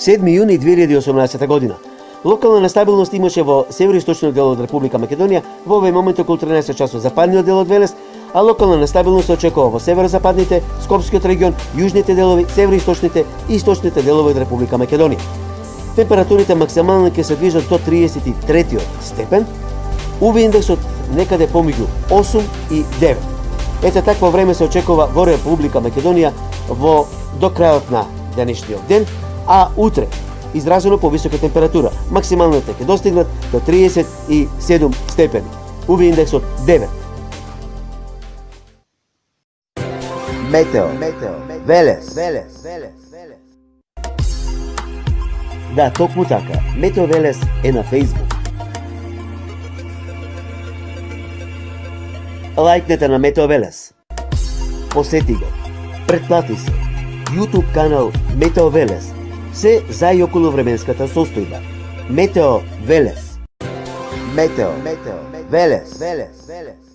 7 јуни 2018 година. Локална нестабилност имаше во североисточниот дел од Република Македонија, во овој момент околу 13 часот западниот дел од Велес, а локална нестабилност се очекува во северозападните, Скопскиот регион, јужните делови, североисточните и источните делови од Република Македонија. Температурите максимално ќе се движат до 33 степен, UV индексот некаде помеѓу 8 и 9. Ете такво време се очекува во Република Македонија до крајот на денешниот ден, а утре изразено повисока температура. Максималните ќе достигнат до 37 степени. UV индексот 9. Метео. Велес. Да, токму така. Метео Велес е на Facebook. Лајкнете на Метео Велес. Посети го. Претплати се. YouTube канал Метео Велес. Се за и околу временската состојба. Метео Велес. Метео Велес.